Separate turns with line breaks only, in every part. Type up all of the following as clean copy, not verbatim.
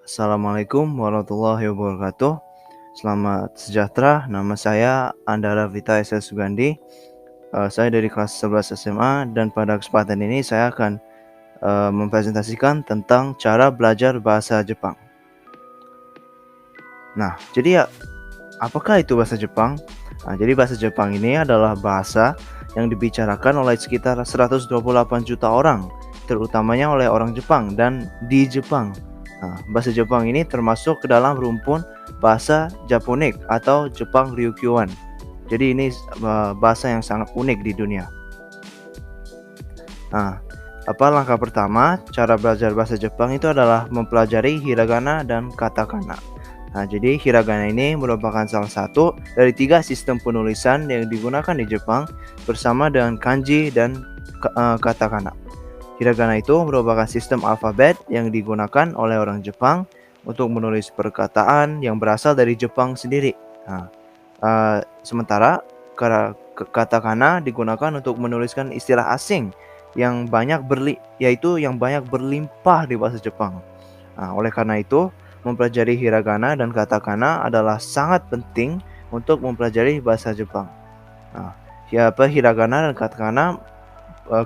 Assalamualaikum warahmatullahi wabarakatuh. Selamat sejahtera, nama saya Andara Vita S. Sugandi. Saya dari kelas 11 SMA dan pada kesempatan ini saya akan mempresentasikan tentang cara belajar bahasa Jepang. Nah, jadi ya, apakah itu bahasa Jepang? Jadi bahasa Jepang ini adalah bahasa yang dibicarakan oleh sekitar 128 juta orang, terutamanya oleh orang Jepang dan di Jepang. Bahasa Jepang ini termasuk ke dalam rumpun bahasa Japonik atau Jepang Ryukyuan. Jadi ini bahasa yang sangat unik di dunia. Langkah pertama cara belajar bahasa Jepang itu adalah mempelajari hiragana dan katakana. Jadi hiragana ini merupakan salah satu dari 3 sistem penulisan yang digunakan di Jepang bersama dengan kanji dan katakana. Hiragana itu merupakan sistem alfabet yang digunakan oleh orang Jepang untuk menulis perkataan yang berasal dari Jepang sendiri. Sementara katakana digunakan untuk menuliskan istilah asing yang banyak berlimpah di bahasa Jepang. Oleh karena itu, mempelajari hiragana dan katakana adalah sangat penting untuk mempelajari bahasa Jepang. Hiragana dan katakana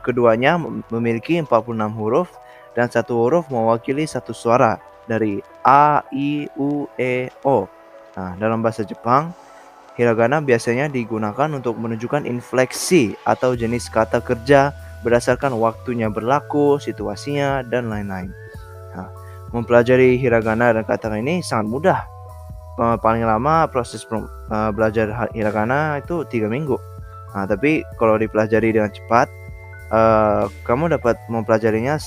keduanya memiliki 46 huruf dan satu huruf mewakili satu suara dari A, I, U, E, O. Dalam bahasa Jepang, hiragana biasanya digunakan untuk menunjukkan infleksi atau jenis kata kerja berdasarkan waktunya berlaku, situasinya, dan lain-lain. Mempelajari hiragana dan katakana ini sangat mudah. Paling lama proses belajar hiragana itu 3 minggu. Tapi kalau dipelajari dengan cepat, kamu dapat mempelajarinya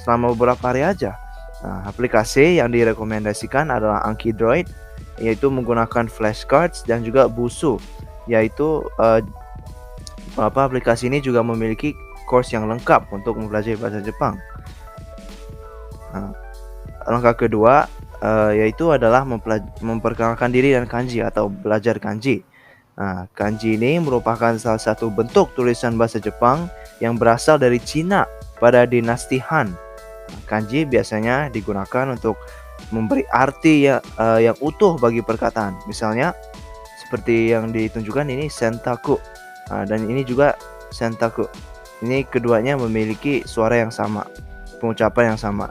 selama beberapa hari aja. Aplikasi yang direkomendasikan adalah Anki Droid, yaitu menggunakan flashcards, dan juga Busuu, yaitu aplikasi ini juga memiliki course yang lengkap untuk mempelajari bahasa Jepang. Langkah kedua yaitu adalah memperkenalkan diri dan kanji atau belajar kanji. Kanji ini merupakan salah satu bentuk tulisan bahasa Jepang yang berasal dari Cina pada dinasti Han. Kanji biasanya digunakan untuk memberi arti yang utuh bagi perkataan. Misalnya seperti yang ditunjukkan ini sentaku, dan ini juga sentaku. Ini keduanya memiliki suara yang sama, pengucapan yang sama.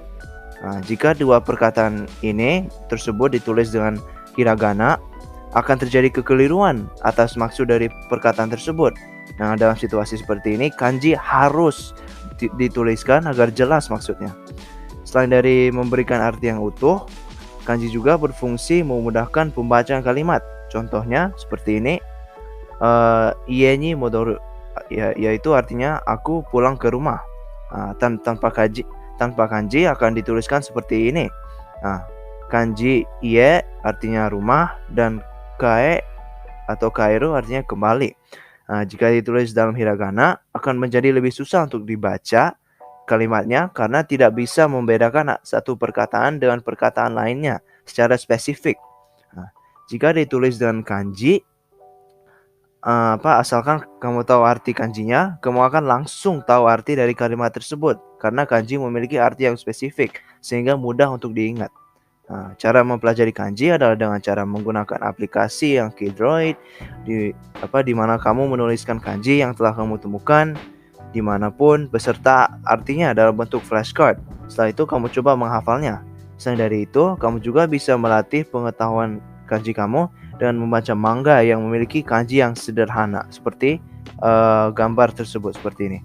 Jika dua perkataan ini tersebut ditulis dengan hiragana, akan terjadi kekeliruan atas maksud dari perkataan tersebut. Dalam situasi seperti ini, kanji harus dituliskan agar jelas maksudnya. Selain dari memberikan arti yang utuh, kanji juga berfungsi memudahkan pembacaan kalimat. Contohnya seperti ini, ie ni modoru, yaitu artinya aku pulang ke rumah. Tanpa kanji akan dituliskan seperti ini. Kanji ie artinya rumah dan kae atau kaeru artinya kembali. Jika ditulis dalam hiragana akan menjadi lebih susah untuk dibaca kalimatnya karena tidak bisa membedakan satu perkataan dengan perkataan lainnya secara spesifik. Jika ditulis dengan kanji, asalkan kamu tahu arti kanjinya, kamu akan langsung tahu arti dari kalimat tersebut karena kanji memiliki arti yang spesifik sehingga mudah untuk diingat. Cara mempelajari kanji adalah dengan cara menggunakan aplikasi yang Kidroid, di mana kamu menuliskan kanji yang telah kamu temukan dimanapun beserta artinya dalam bentuk flashcard. Setelah itu kamu coba menghafalnya. Selain dari itu, kamu juga bisa melatih pengetahuan kanji kamu dengan membaca manga yang memiliki kanji yang sederhana seperti gambar tersebut seperti ini.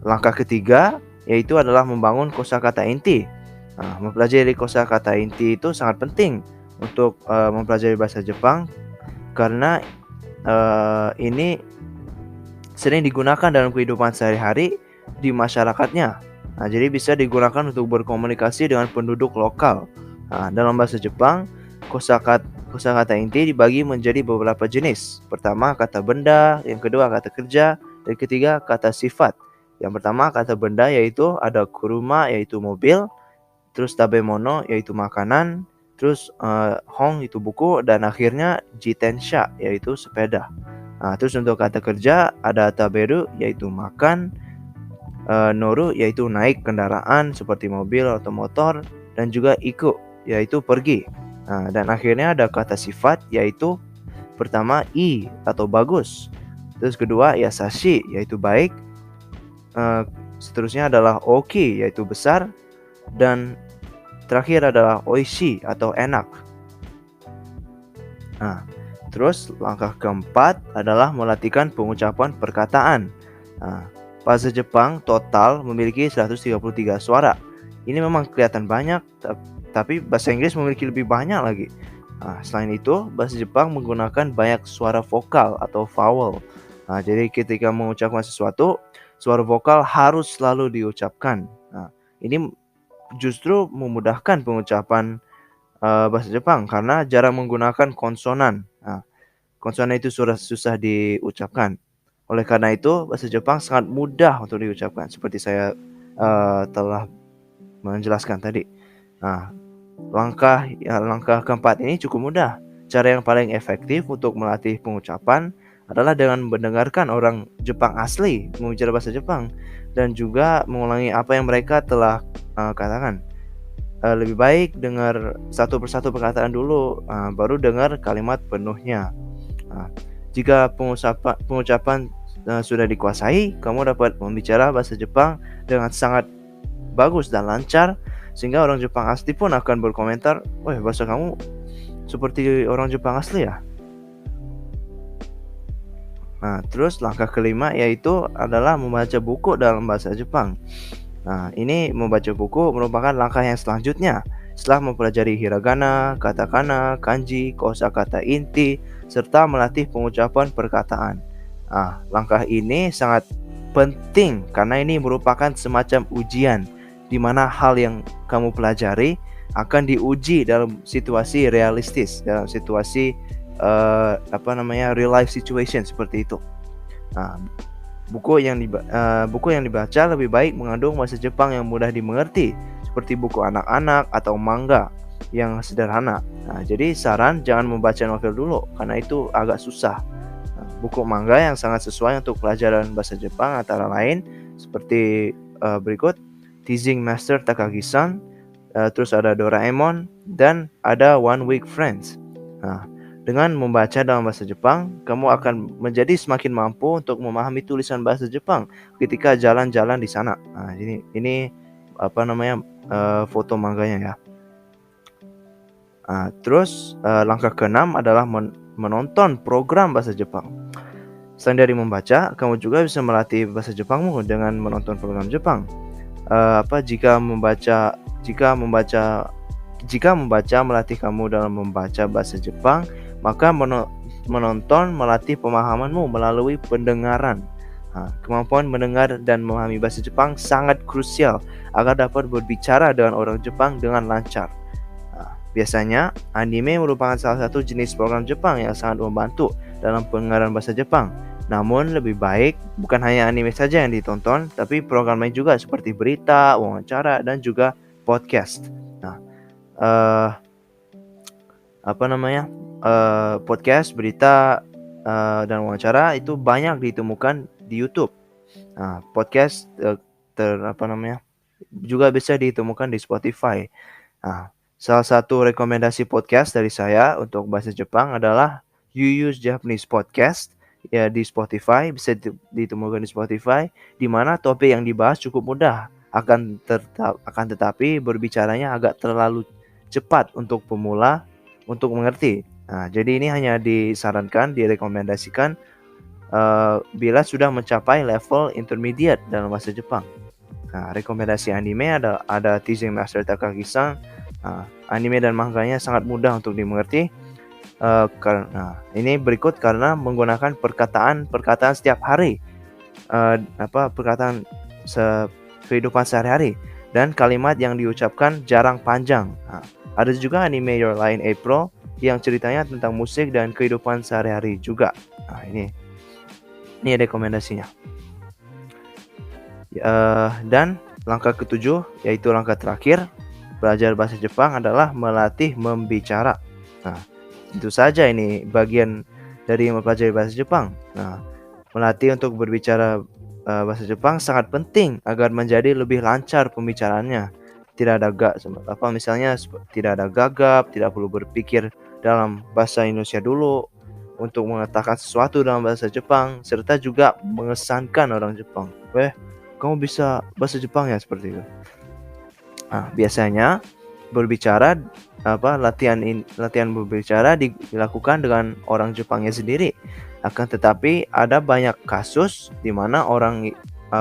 Langkah ketiga yaitu adalah membangun kosakata inti. Mempelajari kosakata inti itu sangat penting untuk mempelajari bahasa Jepang karena ini sering digunakan dalam kehidupan sehari-hari di masyarakatnya. Jadi bisa digunakan untuk berkomunikasi dengan penduduk lokal. Dalam bahasa Jepang, kosakata inti dibagi menjadi beberapa jenis. Pertama, kata benda, yang kedua kata kerja, dan ketiga kata sifat. Yang pertama kata benda yaitu ada kuruma yaitu mobil, terus tabemono yaitu makanan, terus hong itu buku, dan akhirnya jitensha yaitu sepeda. Terus untuk kata kerja ada taberu yaitu makan, noru yaitu naik kendaraan seperti mobil atau motor, dan juga iku, yaitu pergi. Nah, dan akhirnya ada kata sifat, yaitu pertama i atau bagus, terus kedua yasashi, yaitu baik, seterusnya adalah oki, yaitu besar, dan terakhir adalah oishi atau enak. Nah, terus langkah keempat adalah melatihkan pengucapan perkataan. Nah, bahasa Jepang total memiliki 133 suara. Ini memang kelihatan banyak, tapi bahasa Inggris memiliki lebih banyak lagi. Nah, selain itu, bahasa Jepang menggunakan banyak suara vokal atau vowel. Nah, jadi ketika mengucapkan sesuatu, suara vokal harus selalu diucapkan. Nah, ini justru memudahkan pengucapan bahasa Jepang karena jarang menggunakan konsonan. Nah, konsonan itu susah diucapkan. Oleh karena itu, bahasa Jepang sangat mudah untuk diucapkan, seperti saya telah menjelaskan tadi. Nah, langkah keempat ini cukup mudah. Cara yang paling efektif untuk melatih pengucapan adalah dengan mendengarkan orang Jepang asli membicara bahasa Jepang dan juga mengulangi apa yang mereka telah katakan. Lebih baik dengar satu persatu perkataan dulu, baru dengar kalimat penuhnya. Jika pengucapan sudah dikuasai, kamu dapat membicara bahasa Jepang dengan sangat bagus dan lancar, sehingga orang Jepang asli pun akan berkomentar, "Wah, bahasa kamu seperti orang Jepang asli ya." Nah, terus langkah kelima yaitu adalah membaca buku dalam bahasa Jepang. Nah, ini membaca buku merupakan langkah yang selanjutnya. Setelah mempelajari hiragana, katakana, kanji, kosakata inti, serta melatih pengucapan perkataan. Nah, langkah ini sangat penting karena ini merupakan semacam ujian di mana hal yang kamu pelajari akan diuji dalam situasi realistis, dalam situasi real life situation seperti itu. Nah, buku yang dibaca lebih baik mengandung bahasa Jepang yang mudah dimengerti, seperti buku anak-anak atau manga yang sederhana. Nah, jadi saran jangan membaca novel dulu karena itu agak susah. Nah, buku manga yang sangat sesuai untuk pelajaran bahasa Jepang antara lain seperti berikut: Teasing Master Takagi-san, terus ada Doraemon, dan ada One Week Friends. Nah, dengan membaca dalam bahasa Jepang, kamu akan menjadi semakin mampu untuk memahami tulisan bahasa Jepang ketika jalan-jalan di sana. Nah, ini foto manganya ya. Terus langkah keenam adalah menonton program bahasa Jepang. Selain dari membaca, kamu juga bisa melatih bahasa Jepangmu dengan menonton program Jepang. Jika membaca melatih kamu dalam membaca bahasa Jepang, maka menonton melatih pemahamanmu melalui pendengaran. Kemampuan mendengar dan memahami bahasa Jepang sangat krusial agar dapat berbicara dengan orang Jepang dengan lancar. Biasanya, anime merupakan salah satu jenis program Jepang yang sangat membantu dalam pendengaran bahasa Jepang. Namun lebih baik bukan hanya anime saja yang ditonton, tapi program lain juga seperti berita, wawancara, dan juga podcast. Podcast, berita, dan wawancara itu banyak ditemukan di YouTube. Podcast juga bisa ditemukan di Spotify. Salah satu rekomendasi podcast dari saya untuk bahasa Jepang adalah You Use Japanese Podcast ya di Spotify, bisa ditemukan di Spotify, di mana topik yang dibahas cukup mudah, akan tetapi berbicaranya agak terlalu cepat untuk pemula untuk mengerti. Jadi ini hanya direkomendasikan bila sudah mencapai level intermediate dalam bahasa Jepang. Rekomendasi anime ada Teasing Master Takagi-san. Anime dan manganya sangat mudah untuk dimengerti. Ini berikut karena menggunakan perkataan setiap hari, perkataan kehidupan sehari-hari, dan kalimat yang diucapkan jarang panjang. Ada juga anime Your Lie in April yang ceritanya tentang musik dan kehidupan sehari-hari juga. Ini rekomendasinya. Dan langkah ketujuh, yaitu langkah terakhir belajar bahasa Jepang, adalah melatih membicara. Tentu saja ini bagian dari mempelajari bahasa Jepang. Melatih untuk berbicara bahasa Jepang sangat penting agar menjadi lebih lancar pembicaraannya. tidak ada misalnya tidak ada gagap, tidak perlu berpikir dalam bahasa Indonesia dulu untuk mengatakan sesuatu dalam bahasa Jepang, serta juga mengesankan orang Jepang. Kamu bisa bahasa Jepang ya, seperti itu. Nah, biasanya berbicara latihan berbicara dilakukan dengan orang Jepangnya sendiri. Akan tetapi ada banyak kasus di mana orang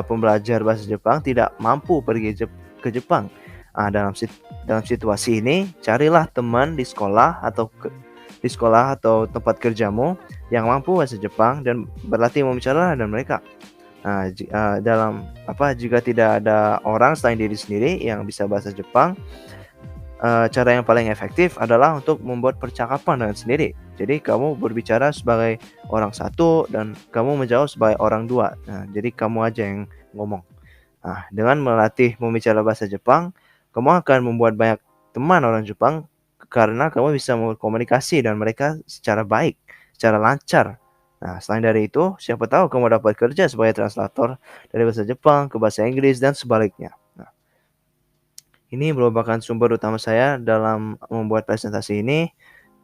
pembelajar bahasa Jepang tidak mampu pergi ke Jepang. Dalam situasi ini, carilah teman di sekolah atau tempat kerjamu yang mampu bahasa Jepang dan berlatih membicarakan dengan mereka. Jika tidak ada orang selain diri sendiri yang bisa bahasa Jepang, cara yang paling efektif adalah untuk membuat percakapan dengan sendiri. Jadi kamu berbicara sebagai orang satu dan kamu menjawab sebagai orang dua. Jadi kamu aja yang ngomong. Dengan melatih membicara bahasa Jepang, kamu akan membuat banyak teman orang Jepang karena kamu bisa berkomunikasi dengan mereka secara baik, secara lancar. Selain dari itu, siapa tahu kamu dapat kerja sebagai translator dari bahasa Jepang ke bahasa Inggris dan sebaliknya. Ini merupakan sumber utama saya dalam membuat presentasi ini,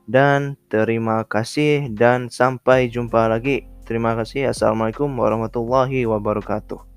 dan terima kasih dan sampai jumpa lagi. Terima kasih. Assalamualaikum warahmatullahi wabarakatuh.